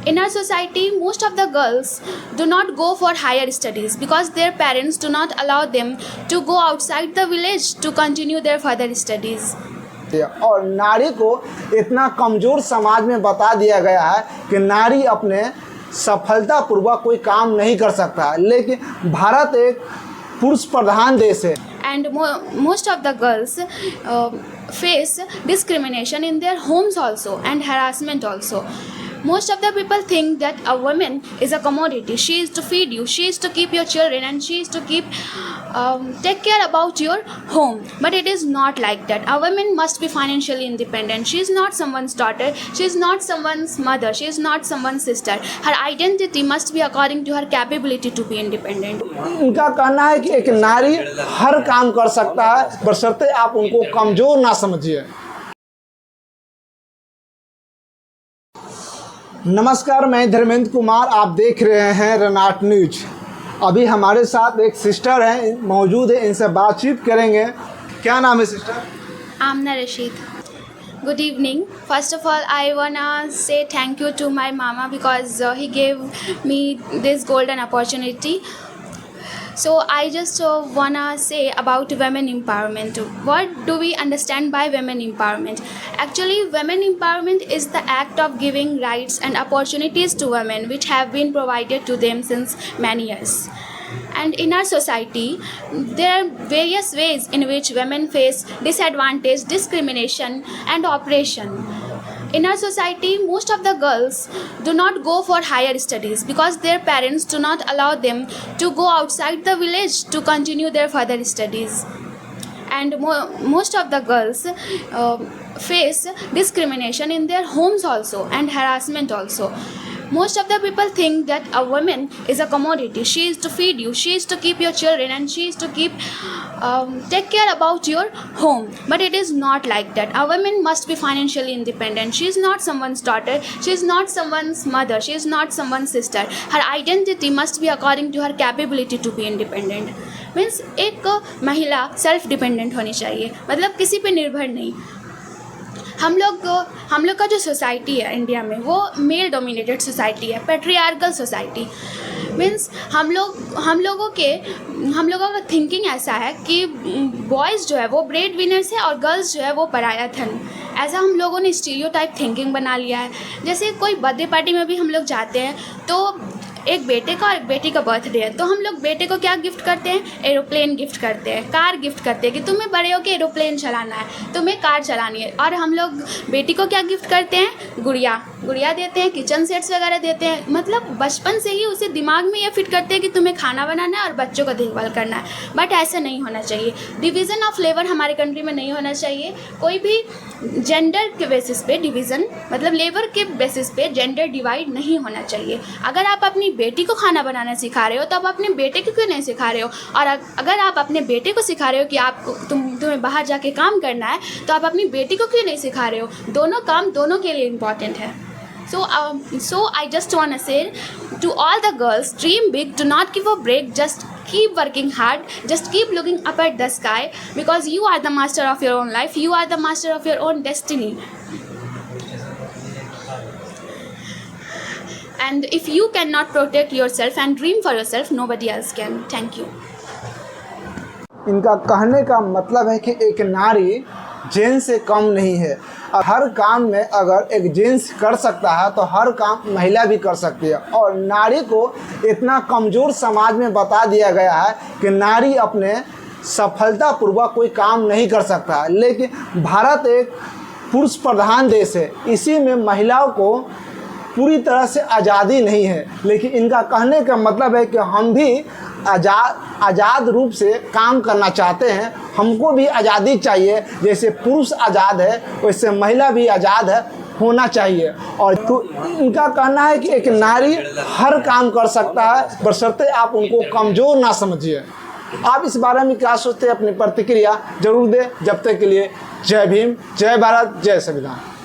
In our society, most of the girls do not go for higher studies because their parents do not allow them to go outside the village to continue their further studies. और नारी को इतना कमज़ोर समाज में बता दिया गया है कि नारी अपने सफलतापूर्वक कोई काम नहीं कर सकता है, लेकिन भारत एक पुरुष प्रधान देश है। And most of the girls face discrimination in their homes also and harassment also. Most of the people think that a woman is a commodity. She is to feed you, she is to keep your children, and she is to take care about your home. But it is not like that. A woman must be financially independent. She is not someone's daughter, she is not someone's mother, she is not someone's sister. Her identity must be according to her capability to be independent. उनका कहना है कि एक नारी हर काम कर सकता है, बशर्ते आप उनको कमज़ोर ना समझिए। नमस्कार, मैं धर्मेंद्र कुमार, आप देख रहे हैं रनाट न्यूज। अभी हमारे साथ एक सिस्टर हैं मौजूद है, इनसे बातचीत करेंगे। क्या नाम है sister? Amna Rashid. Good evening. First of all, I wanna say thank you to my mama because he gave me this golden opportunity. So I just wanna say about women empowerment. What do we understand by women empowerment? Actually, women empowerment is the act of giving rights and opportunities to women which have been provided to them since many years. And in our society, there are various ways in which women face disadvantage, discrimination, and oppression. In our society, most of the girls do not go for higher studies because their parents do not allow them to go outside the village to continue their further studies. And most of the girls face discrimination in their homes also and harassment also. Most of the people think that a woman is a commodity. She is to feed you, she is to keep your children, and she is to take care about your home. But it is not like that. A woman must be financially independent. She is not someone's daughter, she is not someone's mother, she is not someone's sister. Her identity must be according to her capability to be independent. Means एक महिला self dependent होनी चाहिए, मतलब किसी पे निर्भर नहीं। हम लोग का जो सोसाइटी है इंडिया में वो मेल डोमिनेटेड सोसाइटी है, पैट्रियार्कल सोसाइटी। मीन्स हम लोगों का थिंकिंग ऐसा है कि बॉयज़ जो है वो ब्रेड विनर्स है और गर्ल्स जो है वो पराया धन। ऐसा हम लोगों ने स्टीरियोटाइप थिंकिंग बना लिया है। जैसे कोई बर्थडे पार्टी में भी हम लोग जाते हैं तो एक बेटे का और एक बेटी का बर्थडे है तो हम लोग बेटे को क्या गिफ्ट करते हैं? एरोप्लेन गिफ्ट करते हैं, कार गिफ्ट करते हैं कि तुम्हें बड़े होकर एरोप्लेन चलाना है, तुम्हें कार चलानी है। और हम लोग बेटी को क्या गिफ्ट करते हैं? गुड़िया देते हैं, किचन सेट्स वगैरह देते हैं। मतलब बचपन से ही उसे दिमाग में ये फिट करते हैं कि तुम्हें खाना बनाना है और बच्चों का देखभाल करना है। बट ऐसा नहीं होना चाहिए। डिवीज़न ऑफ लेबर हमारे कंट्री में नहीं होना चाहिए। कोई भी जेंडर के बेसिस पे डिवीज़न, मतलब लेबर के बेसिस पे जेंडर डिवाइड नहीं होना चाहिए। अगर आप अपनी बेटी को खाना बनाना सिखा रहे हो तो आप अपने बेटे को क्यों नहीं सिखा रहे हो? और अगर आप अपने बेटे को सिखा रहे हो कि तुम्हें बाहर जाके काम करना है तो आप अपनी बेटी को क्यों नहीं सिखा रहे हो? दोनों काम दोनों के लिए इम्पॉर्टेंट है। So I just want to say to all the girls, dream big, do not give a break, just keep working hard, just keep looking up at the sky because you are the master of your own life, you are the master of your own destiny. And if you cannot protect yourself and dream for yourself, nobody else can. Thank you. इनका कहने का मतलब है कि एक नारी gents से कम नहीं है। हर काम में अगर एक जेंट्स कर सकता है तो हर काम महिला भी कर सकती है। और नारी को इतना कमज़ोर समाज में बता दिया गया है कि नारी अपने सफलतापूर्वक कोई काम नहीं कर सकता है, लेकिन भारत एक पुरुष प्रधान देश है। इसी में महिलाओं को पूरी तरह से आज़ादी नहीं है। लेकिन इनका कहने का मतलब है कि हम भी आज़ाद रूप से काम करना चाहते हैं, हमको भी आज़ादी चाहिए। जैसे पुरुष आज़ाद है वैसे महिला भी आज़ाद है, होना चाहिए। और तो इनका कहना है कि एक नारी हर काम कर सकता है, बशर्ते आप उनको कमज़ोर ना समझिए। आप इस बारे में क्या सोचते हैं? अपनी प्रतिक्रिया जरूर दें। जब तक के लिए जय भीम, जय भारत, जय संविधान।